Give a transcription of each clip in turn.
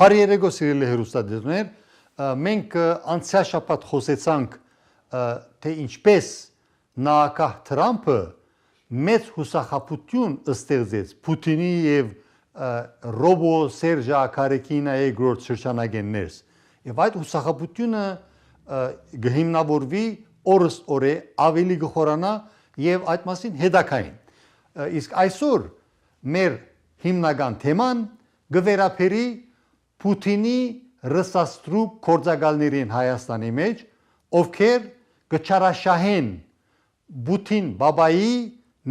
Բարի երեկո սիրելի հեռուստադիտողներ, մենք անցյալ շաբաթ խոսեցանք թե ինչպես նախագահ Թրամփը մեծ հուսախաբություն ստեղծեց Պուտինի եւ Ռոբո Սերժա Կարեկինայի երկրորդ շրջանագեն ներս եւ այդ հուսախաբությունը գհիմնավորվի օրը ավելի գխորանա եւ այդ մասին հետաքային իսկ այսօր մեր հիմնական թեման գվերապերի Պուտինի ռսաստրուկ կորձակալներին Հայաստանի մեջ, ովքեր գչարաշահեն Պուտին բաբայի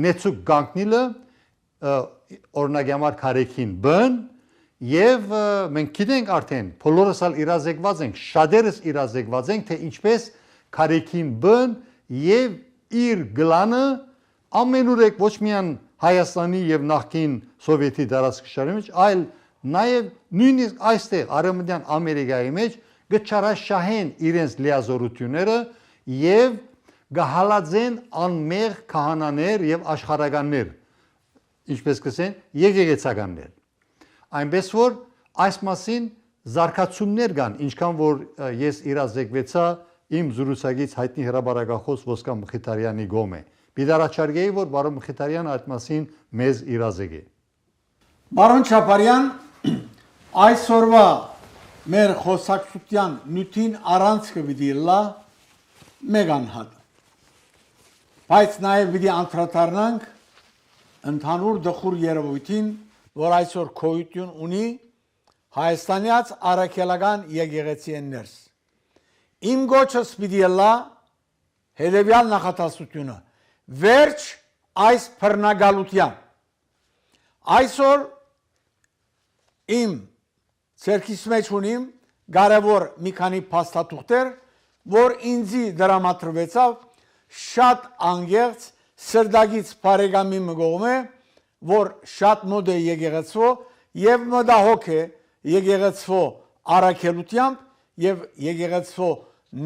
նեցուկ գանքնիլը օրինակ համար Կարեկին բն եւ մենք գիտենք արդեն բոլորս ալ իրազեկված ենք, շատերս իրազեկված ենք, թե ինչպես Կարեկին բն եւ իր գլանը ամենուրեք ոչ միայն Հայաստանի եւ նախկին սովետի տարածքների մեջ, այլ Նաև նույնիսկ այստեղ Արևմտյան Ամերիկայի մեջ գչարաշահեն իրենց լիազորությունները եւ գահալածեն անմեղ քահանաներ եւ աշխարհականներ, ինչպես կսեն, եկեղեցականներ։ Այնպես որ այս մասին զարգացումներ կան, ինչքան որ ես իրազեկվեցա իմ զրուցակից հայտնի հրապարակախոս Ոսկե Մխիթարյանի գոմե։ Բիդարաչարգեի որ բարոն Մխիթարյանը այդ մասին մեզ իրազեկե։ Բարոն Չապարյան, այսօրվա մեր խոսակցության նյութին առանցքը պիտի լա մեկ անհատ։ Բայց նաև պիտի անդրադառնանք ընդհանուր դխուր երևույթին, որ այսօր գոյություն ունի Հայաստանյաց առաքելական եկեղեցի ներս։ Իմ գոչս պիտի լա հետևյալ նախատեսությունը. վերջ այս բռնագալության։ Այսօր իմ ցերքիս մեջ ունիմ կարևոր մի քանի փաստաթուղթեր, որ ինձի դրամատրվեցավ շատ անգերց սրդագից բարեկամի մգողմե, որ շատ մոտ է եկեղեցու եւ մտահոգ է եկեղեցու առաքելությամբ եւ եկեղեցու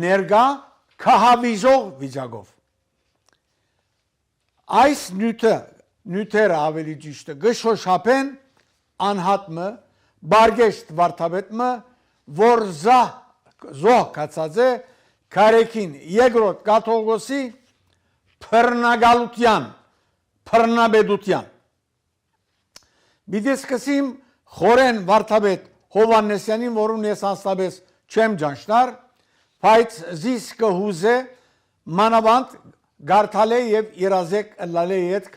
ներգա քահավիժող վիճակով։ Այս նյութերը ավելի ճիշտ է գշոշափեն անհատը Բարգեշտ վարդապետը, որ զոհ կացած է Կարեկին երկրորդ կաթողիկոսի բռնագալության, բռնաբեդության։ Պիտի սկսեմ խորեն վարդապետ Հովհաննեսյանին, որում ես անստապես չեմ ճանչնար, բայց զիս կհուզե մանավանդ գարթալ է եւ իրազեկ լալե հետ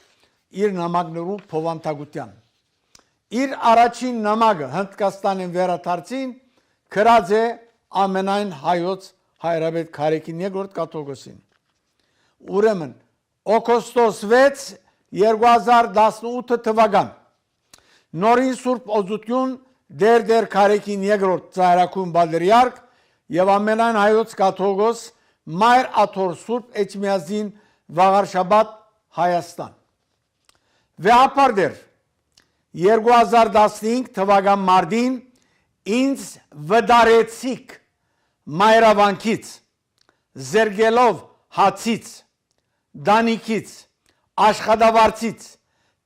իր նամակներու փոխանցագության։ Իր առաջին նամակը Հնդկաստանին վերադարձին գրած է ամենայն հայոց հայրապետ Կարեկին երկրորդ կաթողիկոսին։ Ուրեմն օգոստոս 6 2018 թվական նորին Սուրբ Օծություն դեր Կարեկին երկրորդ ծայրակուն բادرիարք եւ ամենայն հայոց կաթողիկոս Մայր Աթոր Սուրբ Էջմիածին Վաղարշաբաթ Հայաստան։ Վեհապար դեր 2015 թվական մարտին ինձ վդարեցիք մայրավանքից, զերգելով հացից, դանիքից, աշխատավարձից,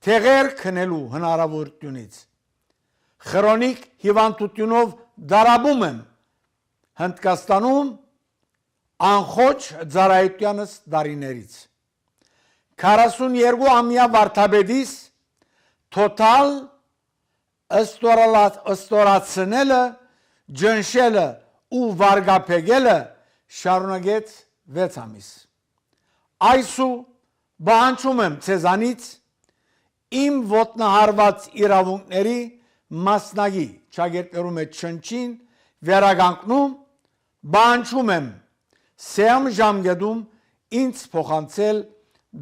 թեղեր քնելու հնարավորությունից։ Քրոնիկ հիվանդությունով դարաբում եմ Հնդկաստանում անխոչ ծառայությանս դարիներից։ 42-ամյա վարդապետիս Total ըստորացնելը, ջնշելը ու վարգապեգելը շարունակեց 6 ամիս։ Այսու բանջում եմ ցեզանից իմ ոտնահարված իրավունքների մասնագի ճագերտերում է չնչին վերականգնում, բանջում եմ սեմ ժամկետում ինձ փոխանցել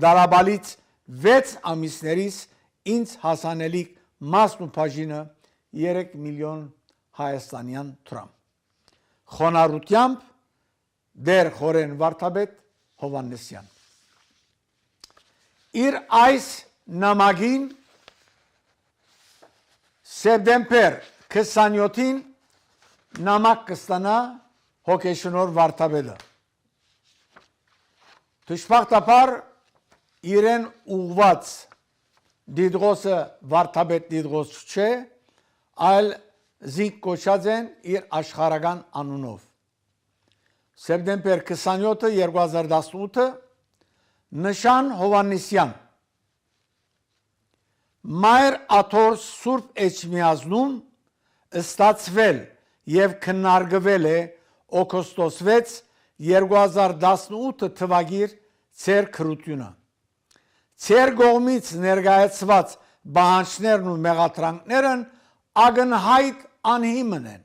դարաբալից 6 ամիսներից ինձ հասանելիք մասն ու բաժինը 3 միլիոն հայաստանյան դրամ։ Խոնարհությամբ դեր խորեն վարդապետ Հովհաննեսյան։ Իր այս նամակին սեպտեմբեր 27-ին նամակ կստանա հոգեշնոր վարդապետը։ Դժբախտաբար իրեն ուղված Դիդրոսը վարդապետ Դիդրոս չէ, այլ զինք կոչած են իր աշխարհական անունով։ Սեպտեմբեր 27-ը 2018-ը Նշան Հովաննիսյան Մայր Աթոր Սուրբ Էջմիածնում ստացվել եւ քննարկվել է օգոստոս 6 2018 թվագիր ծեր քրությունը։ Ծեր կողմից ներկայացված բանջներն ու մեղադրանքներն ակնհայտ անհիմն են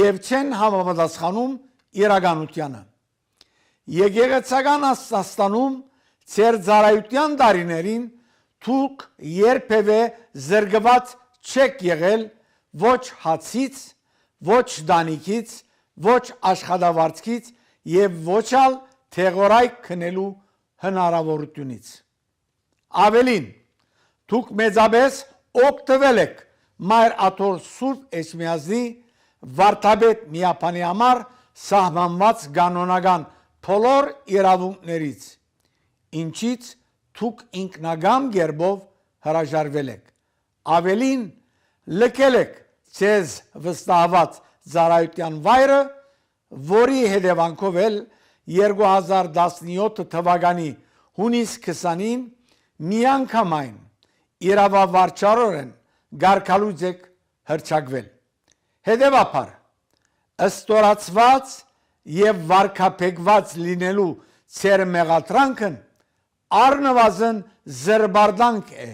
եւ չեն համապատասխանում իրականությանը։ Եկեղեցական Աստանում ծեր ծառայության տարիներին դուք երբևէ զրկված չեք եղել ոչ հացից, ոչ դանիքից, ոչ աշխատավարձքից եւ ոչ ալ թեղորայք քնելու հնարավորությունից։ Ավելին, դուք մեծապես օգտվել եք Մայր Աթոր Սուրբ Էջմիածնի վարդապետ միապանի համար սահմանված կանոնական բոլոր իրավունքներից, ինչից դուք ինքնագամ կերպով հրաժարվել եք։ Ավելին, լքել եք ձեզ վստահված ծառայության վայրը, որի հետևանքով էլ 2017 թվականի հունիս 20-ին միանգամայն իրավավարչարորեն գարկալուց եք հրճակվել։ Հետևաբար, ստորացված եւ վարկապեկված լինելու ծեր մեղադրանքն առնվազն զրբարդանք է,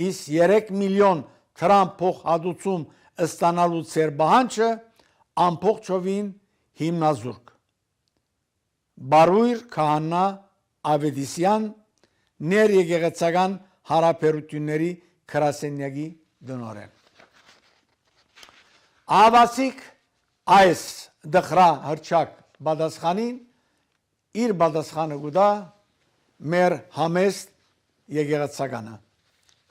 իսկ 3 միլիոն դրամ փոխհատուցում ստանալու ծեր պահանջը ամբողջովին հիմնազուրկ։ Բարույր Քահանա Ավետիսյան, ներեկեղեցական հարաբերությունների գրասենյակի դնորեն։ Ավասիկ այս դխրա հրճակ պատասխանին իր պատասխանը գուտա մեր համեստ եկեղեցականը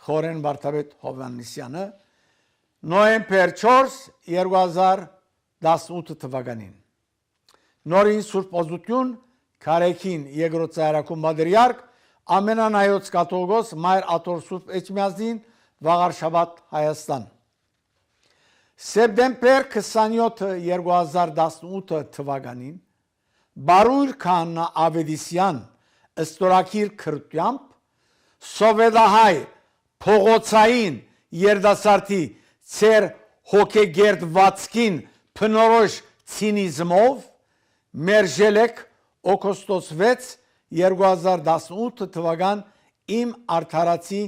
Խորեն վարդապետ Հովաննիսյանը նոյեմբեր 4 2018 թվականին նորին Սուրբ Օզություն Քարեքին երկրորդ ծայրակում Մադրիարք ամենանայոց կաթողիկոս Մայր Աթոր Սուրբ Էջմիածնին Վաղարշաբաթ Հայաստան Սեպտեմբեր 27 2018 թվականին Բարույր Քահանա Ավետիսյան ստորակիր քրտությամբ սովետահայ փողոցային երդասարտի ծեր հոգեգերդվածքին փնորոշ ցինիզմով մերժել եք օգոստոս 6 2018 թվական իմ արդարացի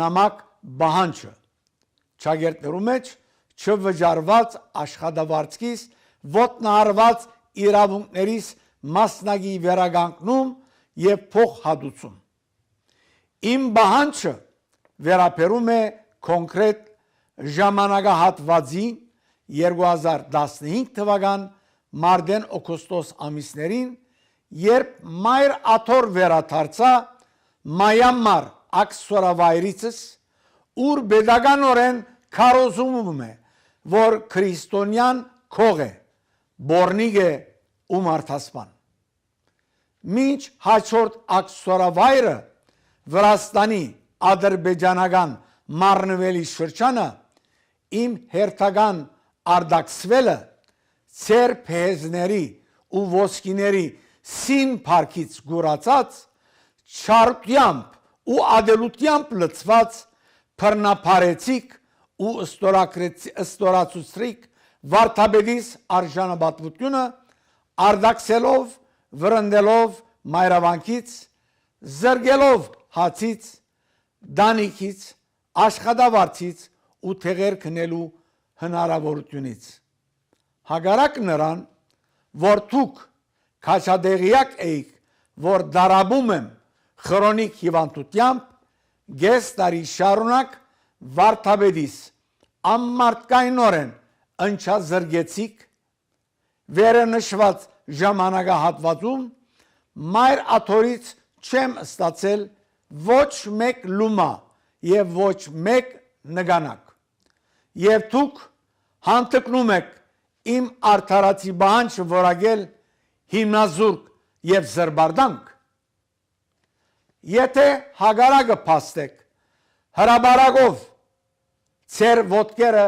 նամակ բանջը ճագերտներու մեջ չվճարված աշխատավարձքիս ոտնահարված իրավունքներիս մասնագի վերականգնում եւ փոխհատուցում իմ բանջը վերապերում է կոնկրետ ժամանակահատվածի 2015 թվական մարտեն օգոստոս ամիսներին երբ Մայր Աթոր վերադարձա Մայամար աքսորավայրիցս ուր pedagoganորեն քարոզում է որ քրիստոնյան քող է բորնիկ է ու մարդասպան Մինչ հաջորդ աքսորավայրը Վրաստանի ադրբեջանական մարնվելի շրջանը իմ հերթական արդակսվելը ծեր փեզների ու ոսկիների սին парքից գուրացած չարությամբ ու ադելությամբ լցված փռնապարեցիկ ու ստորացուցրիկ վարդապետիս արժանապատվությունը արդակսելով վրընդելով մայրավանքից զրկելով հացից դանիքից աշխատավարձից ու թեղեր քնելու հնարավորությունից հագարակ նրան որ դուք քաչադեղյակ էիք որ դարաբում եմ քրոնիկ հիվանդությամբ գես տարի շարունակ վարդապետիս ամմարտկայնորեն ընչազրկեցիք վերը նշված ժամանակահատվածում Մայր Աթորից չեմ ստացել ոչ մեկ լումա եւ ոչ մեկ նգանակ եւ դուք հանդգնում եք իմ արդարացի բանջը որակել հիմնազուրկ եւ զրբարդանք եթե հագարակը փաստեք հրաբարակով ծեր ոտքերը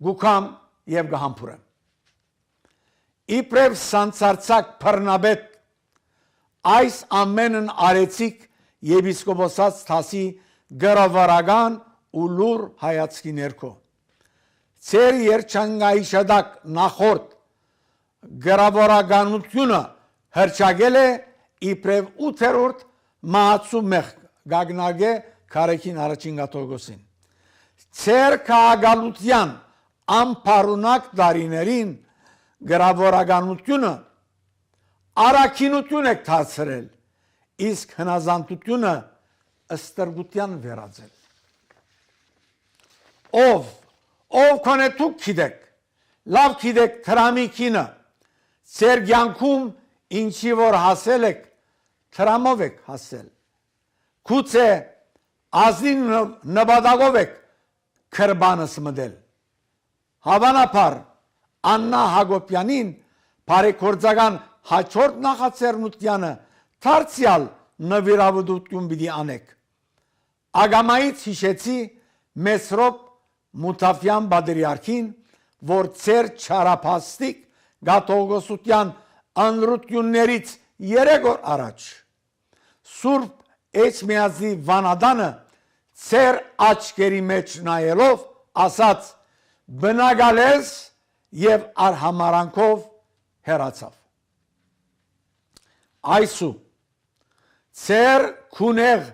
գուքամ եւ գահամբուրեմ։ Իբրև սանցարցակ բռնաբեդ այս ամենն արեցիկ եպիսկոպոսած Թասի գրավարական ու լուր հայացքի ներքո։ Ձեր երջանկայի շտակ նախորդ գրավարականությունը հրճագել է իբրև 8-րդ մահացու մեղք գագնագե Քարեքին առաջին գաթողիկոսին։ Ձեր քաղաքալության ամփարունակ դարիներին գրավորականությունը արաքինություն եք դարձրել, իսկ հնազանդությունը ստրգության վերածել։ Ով քոնե դուք գիտեք, լավ գիտեք Թրամի կինը, ձեր կյանքում ինչի որ հասել եք, Թրամով եք հասել։ Գուցե ազնին նպատակով եք քրբանս մտել։ Հավանաբար Աննա Հակոբյանին բարեգործական հաջորդ նախաձեռնությանը դարձյալ նվիրավորություն պիտի անեք։ Ագամայից հիշեցի Մեսրոպ Մութաֆյան Բադրիարքին, որ ձեր չարափաստիկ գաթողիկոսության անրություններից 3 օր առաջ Սուրբ Էջմիածնի վանադանը ձեր աչքերի մեջ նայելով ասաց բնակալես եւ արհամարանքով հեռացավ։ Այսու ձեր քունեղ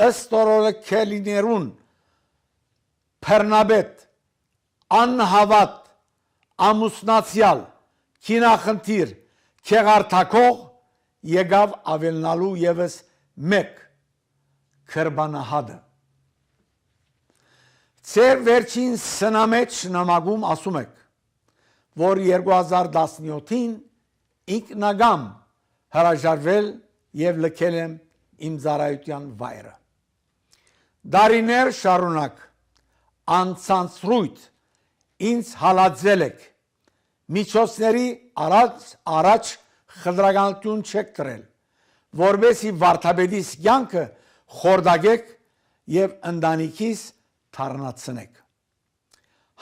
ըստորոլքելիներուն Փեռնաբեդ անհավատ ամուսնացյալ քինախնդիր քեղարտակող եկավ ավելնալու եւս մեկ քրբանահատը։ Ձեր վերջին սնամեջ նամակում ասում եք, որ 2017-ին ինքնագամ հրաժարվել եւ լքել եմ իմ ծառայության վայրը։ Դարիներ շարունակ անցանցրույթ ինձ հալածել եք, միջոցների առաջ խտրականություն չեք տրել, որովհետեւ վարդապետիս կյանքը խորդագեք եւ ընտանիքիս թարնացնեք։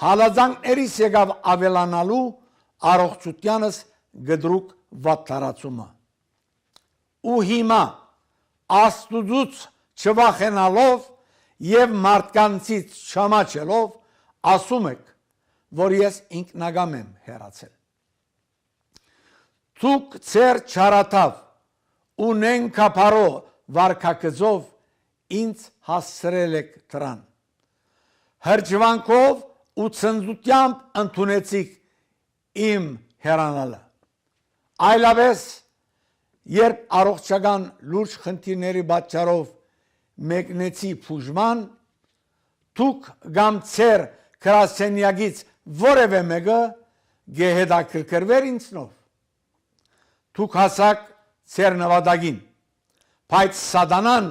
Հալածանքներիս եկավ ավելանալու առողջությանս գդրուկ վատթարացումը։ Ու հիմա Աստուծուց չվախենալով եւ մարդկանցից չամաչելով ասում եք, որ ես ինքնագամ եմ հեռացել։ Դուք ձեր չարաթավ ու նենքապարո վարքագծով ինձ հասցրել եք դրան։ Հրճվանքով ու ցնծությամբ ընդունեցիք իմ հեռանալը։ Այլապես երբ առողջական լուրջ խնդիրների պատճառով մեկնեցի բուժման, դուք կամ ձեր գրասենյակից որևէ մեկը գեհետաքրքրվեր ինձնով։ Դուք հասակ ձեր նվատագին, բայց սատանան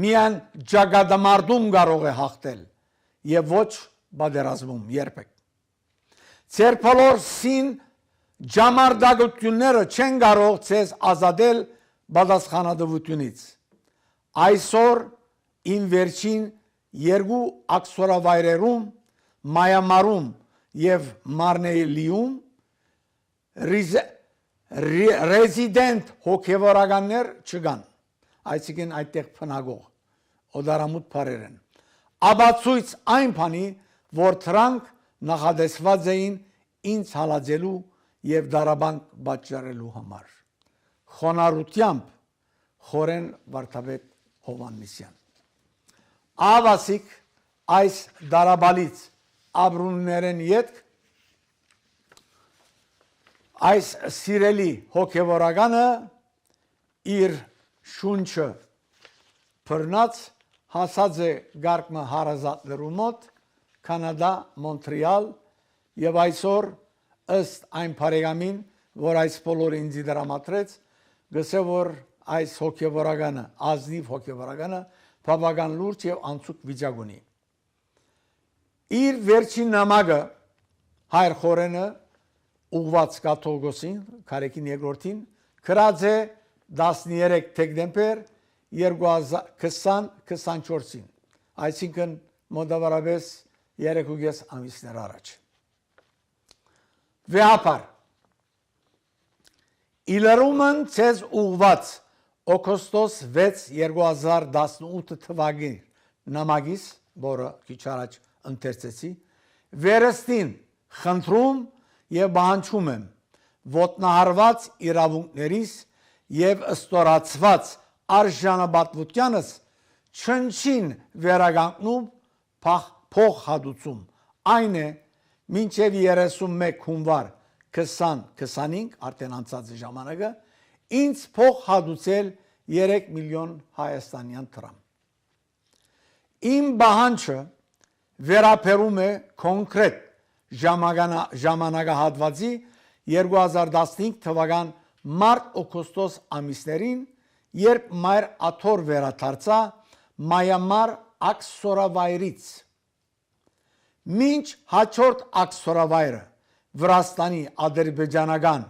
միայն ճակատամարտում կարող է հաղթել եւ ոչ պատերազմում երբեք։ Ձեր բոլոր սին ջամարդակությունները չեն կարող ձեզ ազատել պատասխանատվությունից։ Այսօր իմ վերջին 2 ակսորավայրերում, Մայամարում եւ Մարնեիլիում ռեզիդենտ հոգևորականներ չկան, այսինքն այդտեղ փնագող օդարամուտ բարեր են։ Աբացույց այն բանի, որ դրանք նախադեсված էին ինձ հալածելու եւ դարաբանք պատճառելու համար։ Խոնարհությամբ Խորեն Վարդապետ Հովհաննիսյան։ Ավասիկ այս դարաբալից ապրուններեն յետք այս սիրելի հոգևորականը իր շունչը բռնած հասած է գարկմը հարազատներու մոտ Կանադա, Մոնտրեալ եւ այսօր ըստ այն բարեկամին, որ այս բոլորը ինձ դրամատրեց, գսե որ այս հոգևորականը, ազնիվ հոգևորականը բավական լուրջ եւ անցուկ վիճակ ունի։ Իր վերջին նամակը հայր խորենը ուղված կաթողիկոսին, Քարեքին երկրորդին, գրած է 13 դեկտեմբեր 2024-ին, այսինքն մոտավորապես 3.5 ամիսներ առաջ։ Վեհապար Իլրումն ցեզ ուղված օգոստոս 6 2018 թվականի նամակից, որը քիչ առաջ ընթերցեցի, վերստին խնդրում եւ բանջում եմ ոտնահարված իրավունքներիս եւ ըստորացված արժանապատվությանս չնչին վերականգնում փոխհատուցում այն է մինչև 31 հունվար 2025 արդեն անցած ժամանակը ինձ փոխհատուցել 3 միլիոն հայաստանյան դրամ իմ բանջը վերապերում է կոնկրետ ժամանակահատվածի 2015 թվական մարտ-օգոստոս ամիսներին երբ մայր աթոռ վերադարձա մայամար աքսորավայրից մինչ հաջորդ աքսորավայրը Վրաստանի ադրբեջանական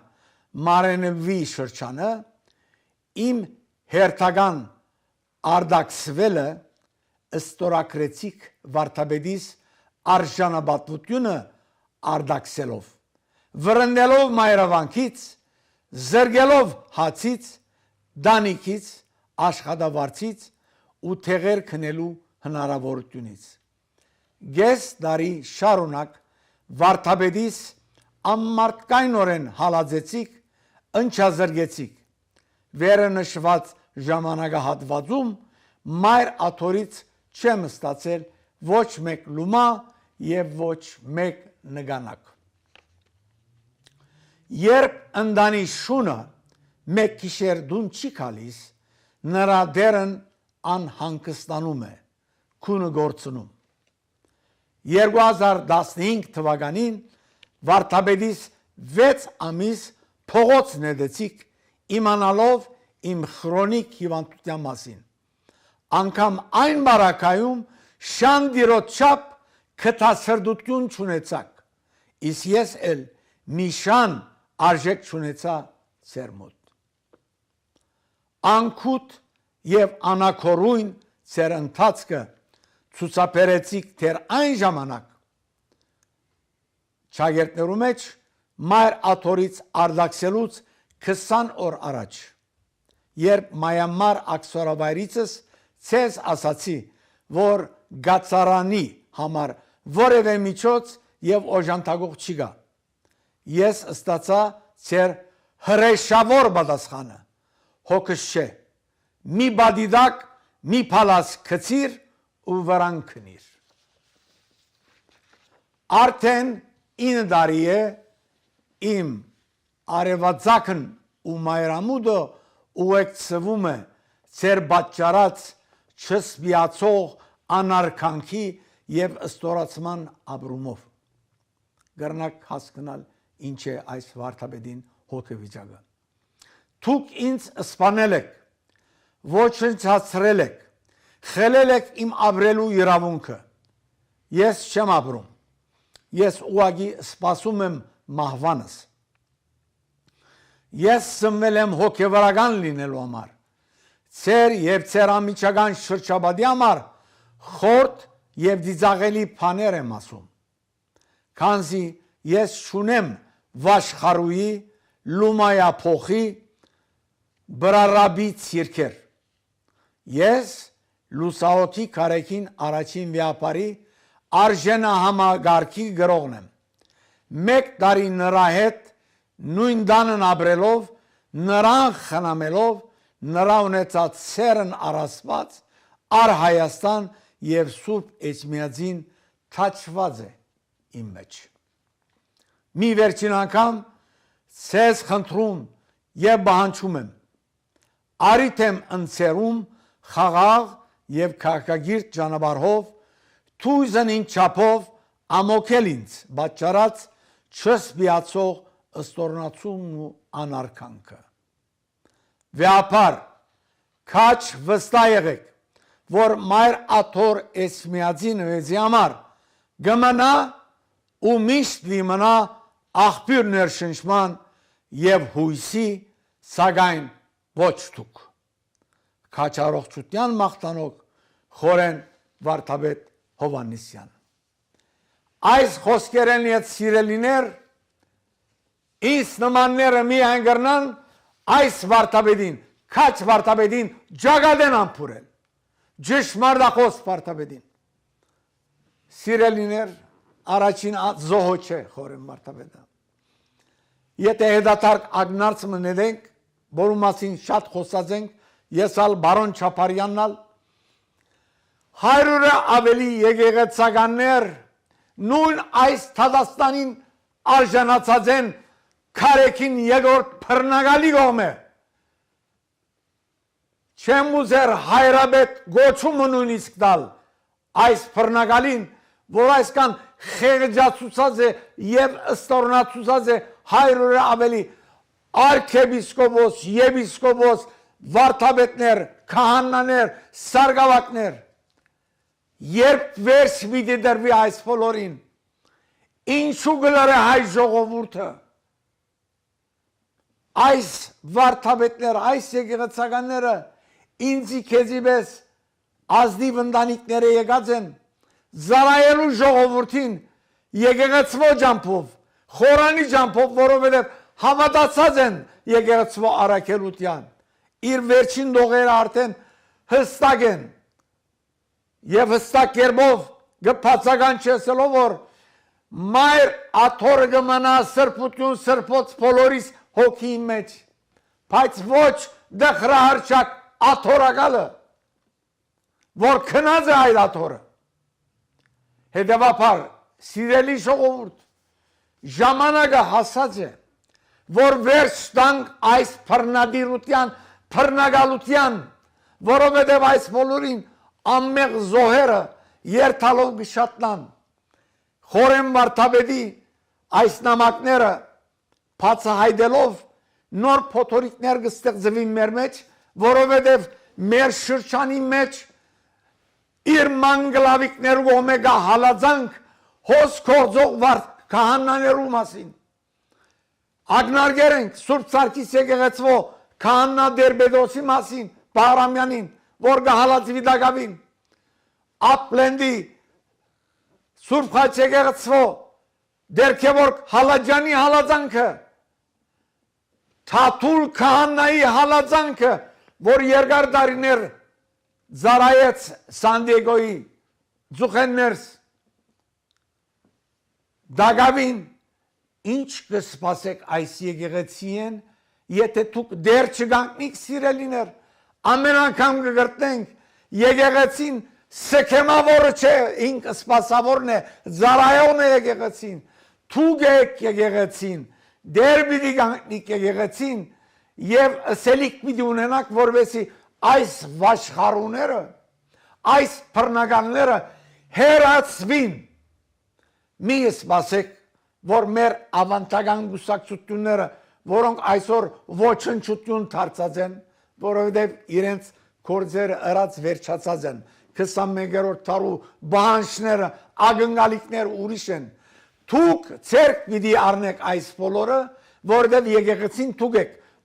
Մարենվի շրջանը իմ հերթական արդակսվելը ըստորակրեցիկ վարդապետիս արժանապատվությունը արդակսելով վրընդելով մայրավանքից զրկելով հացից դանիքից աշխատավարձից ու թեղեր քնելու հնարավորությունից Գես դարի շարունակ վարդապետիս ամմարտկայնորեն հալածեցիք, ընչազրկեցիք, վերը նշված ժամանակահատվածում մայր աթոռից չեմ ստացել ոչ մեկ լումա եւ ոչ մեկ նգանակ։ Երբ ընդանի շունը մեկ գիշեր դուն չի գալիս, նրա դերն անհանգստանում է, քունը գործնում։ 2015 թվականին վարդապետիս 6 ամիս փողոց նետեցիք իմանալով իմ քրոնիկ հիվանդության մասին։ Անկամ այն բարակայում շանդիրոտ չափ քթասրդություն չունեցաք, իսկ ես էլ մի շան արժեք չունեցա ձեր մոտ։ Անկութ եւ անակորույն ձեր ընթացքը ցուցաբերեցիք դեռ այն ժամանակ Չագերտներու մեջ մայր աթոռից արդակսելուց 20 օր առաջ, երբ մայամար աքսորավայրիցս ցեզ ասացի, որ գացարանի համար որևէ միջոց եւ օժանդակող չի գա։ Ես ստացա ձեր հրեշավոր պատասխանը, հոգս չէ, մի բադիդակ, մի փալաս քցիր ու վրան քնիր։ Արդեն 9 տարի է իմ արևածագն ու մայրամուտը ուղեկցվում է ձեր պատճառած չսպիացող անարքանքի եւ ըստորացման ապրումով։ Գռնակ հասկանալ ինչ է այս վարդապետին հոգեվիճակը։ Դուք ինձ սպանել եք, ոչնչացրել եք, խելել եք իմ ապրելու իրավունքը։ Ես չեմ ապրում։ Ես ուղղակի սպասում եմ մահվանս։ Ես սնվել եմ հոգևորական լինելու համար։ Ձեր եւ ձեր ամիջական շրջապատի համար խորտ եւ դիզաղելի բաներ եմ ասում։ Քանզի ես չունեմ վաշխարուի, լումայափոխի, բրարաբի ցիրքեր։ Ես լուսաոթի կարեկին առաջին վիապարի արժենահամագարքի գրողն եմ։ Մեկ տարի նրա հետ նույն տանն ապրելով, նրան խնամելով, նրա ունեցած սերն առասպած, առ Հայաստան եւ Սուրբ Էջմիածին թաչված է իմ մեջ։ Մի վերջին անգամ ցեզ խնդրում եւ բանջում եմ։ Արիթ եմ ընծերում խաղաղ եւ քաղաքագիր ճանապարհով Թույզն ինձ չափով ամոքել ինձ պատճառած չսպիացող ըստորնացումն ու անարքանքը։ Վեհապար քաչ վստահ եղեք, որ մայր աթոռ Էջմիածին վեզի համար գմնա ու միշտ դիմնա աղբյուր ներշնչման եւ հույսի, սակայն ոչ դուք։ Քաչառողջության մաղթանոք Խորեն վարդապետ Հովհաննիսյան։ Այս խոսքերեն հետ սիրելիներ Ինձ նմանները միայն գրնան այս վարդապետին, քաչ վարդապետին ջագադեն ամփուրել։ Ճշմարտախոս վարդապետին։ Սիրելիներ, առաջին զոհը չէ խորեն վարդապետը։ Եթե հետադարձ ագնարց մնենք, որու մասին շատ խոսած ենք, ես ալ բարոն Չապարյանն ալ 100-ը ավելի եկեղեցականներ նույն այս Թադաստանին արժանացած են քարեքին երկրորդ բռնկալի կողմը։ Չեմ ուզեր հայրաբեդ գոչումը նույնիսկ տալ այս բռնկալին, որ այսքան խեղճացուցած է եւ ըստորնացուցած է 100-ը ավելի արքեպիսկոպոս, եպիսկոպոս, վարդապետներ, քահանաներ, սարգսակներ, երբ վերջ պիտի դրվի այս բոլորին, ինչու գլոր է հայ ժողովուրդը, այս վարդապետները, այս եկեղեցականները ինձի քեզի պես ազնիվ ընտանիքները եկած են, զարայելու ժողովուրդին եկեղեցվո ջամփով, խորանի ջամփով, որովհետև հավատացած են եկեղեցվո առաքելության, իր վերջին դողերը արդեն հստակ են եւ հստակ կերպով գբացականչեցելով որ մայր աթորը կմնա սրբություն սրբոց բոլորիս հոգի մեջ, բայց ոչ դխրահարճակ աթորակալը, որ քնած է այդ աթորը։ Հետևաբար, սիրելի ժողովուրդ, ժամանակը հասած է, որ վերջ տանք այս բռնադիրության, բռնկալության, որովհետև այս բոլորին ամեղ զոհերը երթալով գշատնան, խորեն վարդապետի այս նամակները բացահայտելով նոր փոթորիկներ կստեղծվի մեր մեջ, որովհետև մեր շրջանի մեջ իր մանգլավիկներու կողմեկա հալածանք հոս կործող քահանաներու մասին։ Ագնարգեր ենք Սուրբ Սարգիս եկեղեցվո քահանա Դերբեդոսի մասին, Բաղրամյանին, որ կհալածվի դակավին, Ապլենդի Սուրբ Խաչ եկեղեցվո Դերքևորգ Հալաջանի հալածանքը, Թաթուլ քահանայի հալածանքը, որ երկար տարիներ զարայեց Սանդիեգոյի ձուխեններս դակավին, ինչ կսպասեք այս եկեղեցին, եթե դուք դեր չգանքնիք սիրելիներ, ամեն անգամ կգրտնենք եկեղեցին սքեմավորը չէ, ինք սպասավորն է, զարայողն է եկեղեցին, դուք եք եկեղեցին, դեր պիտի գանքնիք եկեղեցին եւ ըսելիք պիտի ունենաք, որովհետեւ այս վաշխառուները, այս բռնականները հերացվին։ Մի սպասեք, որ մեր ավանդական գուսակցությունները, որոնք այսօր ոչնչություն դարձած են, որովհետև իրենց գործերը ըրած վերջացած են, 21-րդ դարու բանջները, ակնկալիքներ ուրիշ են։ Դուք ցերկ պիտի առնեք այս բոլորը, որովհետև եկեղեցին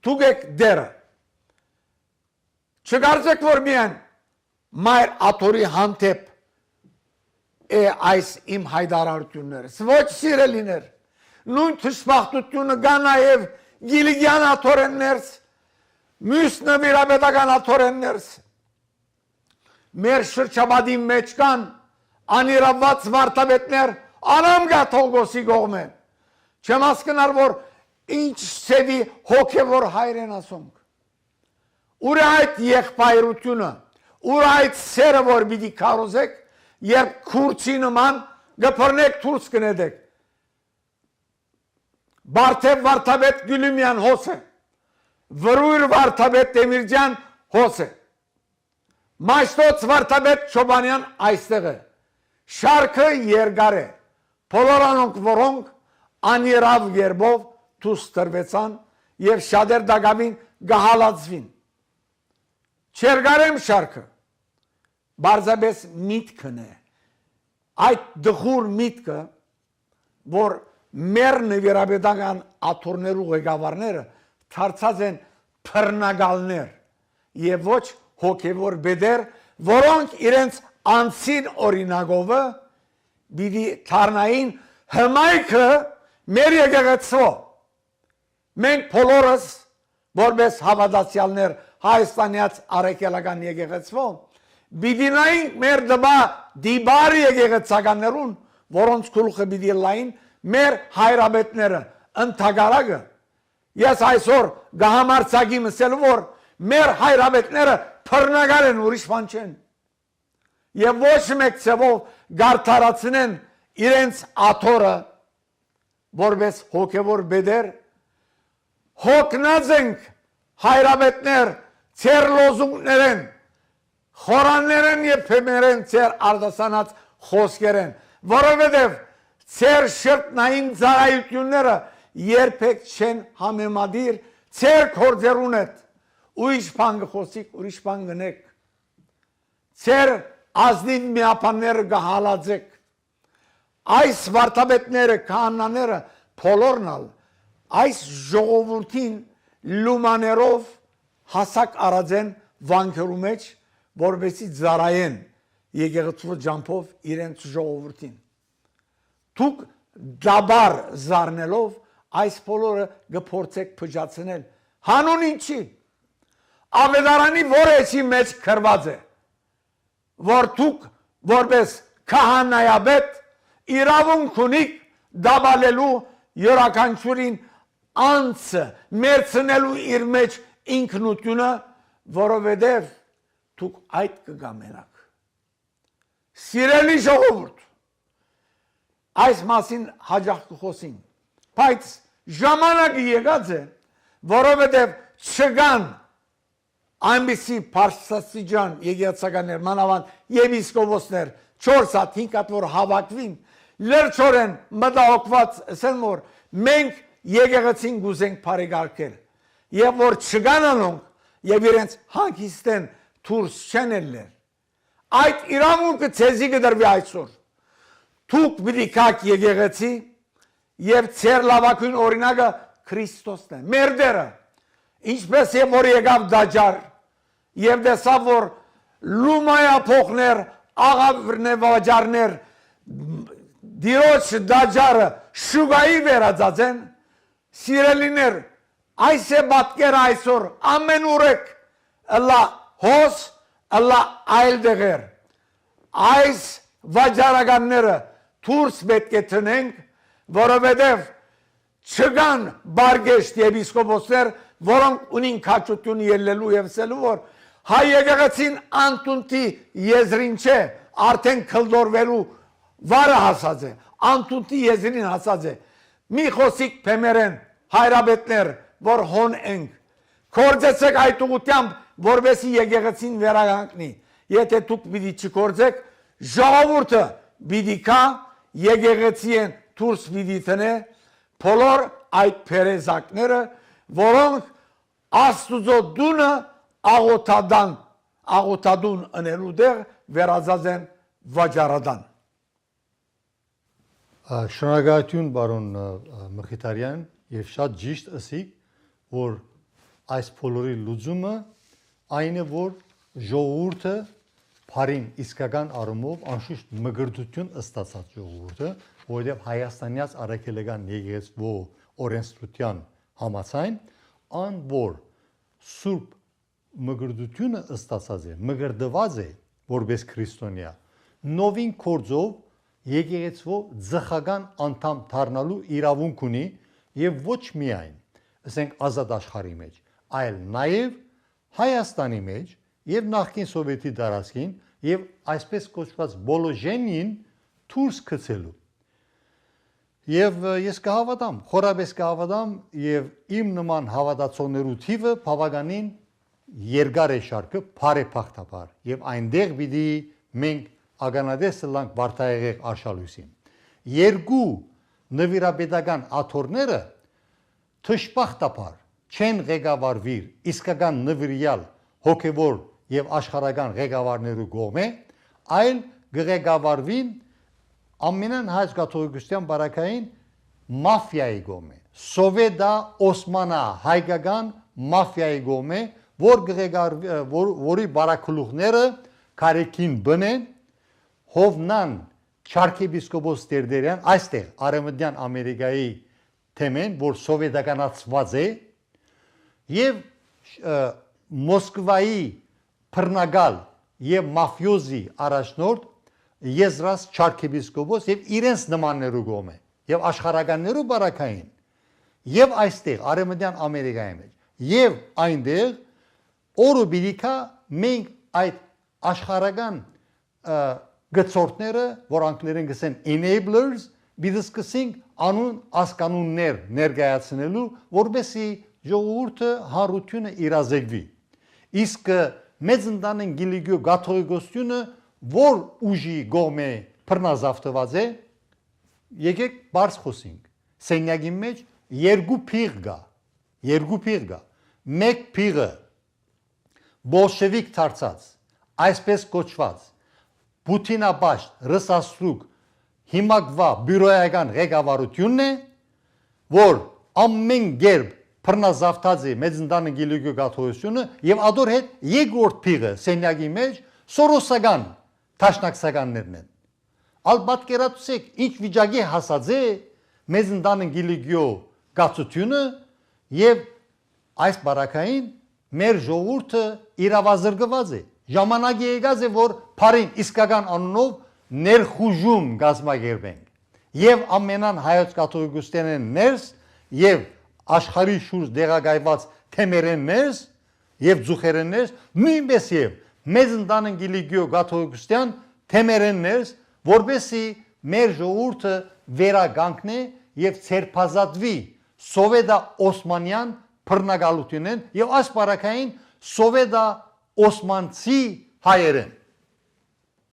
դուք եք դերը։ Չկարծեք, որ միայն մայր աթորի հանդեպ է այս իմ հայտարարություններս, ոչ սիրելիներ, նույն թշպախտությունը կա նաև Գիլիգյան աթորեններս, մյուս նվիրապետական աթորեններս, մեր շրջապատի մեջ կան անիրավված վարդապետներ, անամ գա Թողոսի կողմեն, չեմ հասկնար, որ ինչ սևի հոգևոր հայր են ասոնք, ուր է այդ եղբայրությունը, ուր է այդ սերը, որ պիտի քարոզեք, երբ քուրցի նման գփռնեք դուրս կնետեք։ Բարթև վարդապետ Գյուլիմյան հոս է, վրույր վարդապետ Տեմիրջյան հոս է, Մաշտոց վարդապետ Չոբանյան այստեղ է, շարքը երկար է, բոլորանոնք որոնք անիրավ երբով դուրս տրվեցան եւ շատեր դակավին գահալածվին։ Չերգարեմ շարքը, բարձաբես միտքն է, այդ դխուր միտքը, որ մեր նվիրապետական աթոռներու ղեկավարները դարձած են բռնկալներ եւ ոչ հոգեվոր բեդեր, որոնք իրենց անցին օրինակովը պիտի դառնային հմայքը մեր եկեղեցվո, Մենք բոլորս որպես հավատացյալներ Հայաստանյաց արեկելական եկեղեցվո բիդինային մեր դիբար եկեղեցականներուն, որոնց գլուխը պիտի լային մեր հայրաբետները ընդհանրակը ես այսօր գահամարցակի մսել որ մեր հայրաբետները փռնագար են ուրիշ բան չեն եւ ոչ մեկ ցավով գարթարացնեն իրենց աթորը որպես հոգեվոր բեդեր հոգնած ենք հայրաբետներ ծեր լոզունգներեն խորաններեն եւ փեմերեն ծեր արդասանած խոսքերեն որովհետեւ ծեր շրտնային ծառայությունները երբեք չեն համեմադիր ծեր կորձերուն հետ ուրիշ բան գխոսիկ ուրիշ բան գնեք ծեր ազնիվ միապանները գահալածեք այս վարդապետները քահանաները փոլորնալ այս ժողովրդին լումաներով հասակ արածեն վանքերու մեջ որովհետեւ ծառայեն եկեղեցու ջամփով իրենց ժողովրդին դուք դաբար զարնելով այս բոլորը գփորձեք փճացնել հանուն ինչի ավետարանի որեցի մեջ քրված է որ դուք որպես քահանայաբեդ իրավունք ունիք դաբալելու յուրաքանչյուրին անձը մերցնելու իր մեջ ինքնությունը որովհետև դուք այդ կգամենաք սիրելի ժողովուրդ այս մասին հաջող կխոսին բայց ժամանակը եկած է որովհետև չկան այնպիսի բարձրաստիճան եկեղեցականներ մանավանդ եպիսկոպոսներ 4 հատ 5 հատ որ հավաքվին լրջորեն մտահոգված ասեն որ մենք եկեղեցին գուզենք բարեկարգել եւ որ չկան անոնք եւ իրենց հանգիստեն դուրս չեն ելներ այդ իրավունքը ցեզի կդրվի այսօր դուք պիտի կաք եկեղեցի եւ ծեր լավագույն օրինակը Քրիստոսն է մեր դերը ինչպես եւ որ եկավ դաջար եւ դեսավ որ լումայա փոխներ աղավրնեվաճարներ դիրոջ դաջարը շուգայի վերածածեն սիրելիներ այս է պատկերը այսօր ամեն ուրեք ըլլա հոս ըլլա այլ դեղեր այս վաճառականները դուրս պետք է տնենք որովհետև չկան բարգեշտ եպիսկոպոսներ որոնք ունին քաջություն ելնելու եւ ասելու որ հայ եկեղեցին անտունտի եզրին չէ արդեն քլդորվելու վարը հասած է անտունտի եզրին հասած է մի խոսիկ փեմերեն հայրաբետներ որ հոն ենք կորձեցեք այդ ուղությամբ որովհետեւ եկեղեցին վերականգնի եթե դուք պիտի չկորձեք ժողովուրդը պիտի կա եկեղեցին դուրս պիտի տնե բոլոր այդ փերեզակները որոնք աստուծո դունը աղոթադուն ընելու դեղ վերածած են վաճառադան Շնորհակալություն բարոն Մխիթարյան եւ շատ ճիշտ ասիք որ այս բոլորի լուծումը այն է որ ժողովուրդը բարին իսկական առումով անշուշտ մգրդություն ստացած ժողովուրդը որովհետեւ հայաստանյաց արաքելական եկեղեցու օրենսդրության համաձայն ան որ սուրբ մգրդությունը ստացած է մգրդված է որպես քրիստոնյա նովին կորձով եկեղեցու ձխական անդամ դառնալու իրավունք ունի եւ ոչ միայն ասենք ազատ աշխարհի մեջ այլ նաեւ Հայաստանի մեջ եւ նախկին սովետի տարածքին եւ այսպես կոչված բոլոժենին դուրս գցելու եւ ես կհավատամ խորապես կհավատամ եւ իմ նման հավատացողներու թիվը բավականին երկար է շարքը բարեփոխտաբար եւ այնտեղ պիտի մենք ագանադեսը լանք վարտայեղեղ արշալույսին երկու նվիրապետական աթորները թշպախտաբար չեն ղեկավարվիր իսկական նվիրյալ հոգևոր եւ աշխարհական ղեկավարներու կողմէ այլ կղեկավարվին ամենան հայ կաթողիկոսության բարակային մաֆիայի կողմէ սովետա օսմանա հայկական մաֆիայի կողմէ որի բարակլուխները կարեկին բնեն հովնան չարքեպիսկոպոս Տերդերյան այստեղ Արևմտյան Ամերիկայի թեմեն, որ սովետականացված է եւ Մոսկվայի բռնագալ եւ մաֆիոզի առաջնորդ Եզրաս Չարքեպիսկոպոս եւ իրենց նմաններու գոմե եւ աշխարհականներու բարակային եւ այստեղ Արևմտյան Ամերիկայի մեջ եւ այնտեղ օրը բիլիկա մենք այդ աշխարհական գծորդները, որ անգլերեն գսեն enablers, բիզնեսին անուն ասկանուններ ներկայացնելու, որբեսի ժողովուրդը հարությունը իրազեկվի։ Իսկ մեծ ընտանեն գիլիգյո գաթողիկոսությունը, որ ուժի գոմե բռնազավթված է, եկեք բարձ խոսենք։ Սենյակի մեջ երկու փիղ գա։ Մեկ փիղը բոլշևիկ դարձած, այսպես կոչված Պուտինաբաշտ ռսաստրուկ հիմակվա բյուրոյական ղեկավարությունն է, որ ամեն գերբ բռնազավթած է մեծ ընտանը գիլիգյո գաթողությունը եւ ադոր հետ երկրորդ փիղը սենյակի մեջ սորոսական տաշնակցականներն են։ Ալ պատկերացրեք ինչ վիճակի հասած է մեծ ընտանը գիլիգյո գացությունը եւ այս բարակային մեր ժողովուրդը իրավազրկված է։ Ժամանակի եկած է որ բարին իսկական անունով ներխուժում գազմագերբենք եւ ամենան հայոց կաթողիկոսներն ներս եւ աշխարհի շուրջ դեղագայված թեմերեն ներս եւ ծուխերեն ներս նույնպես եւ մեծ ընտանեն գիլիգյո գաթողիկոսյան թեմերեն ներս որբեսի մեր ժողովուրդը վերագանքնե եւ ցերփազատվի սովետա օսմանյան բռնագալությունեն եւ այս բարակային սովետա օսմանցի հայերեն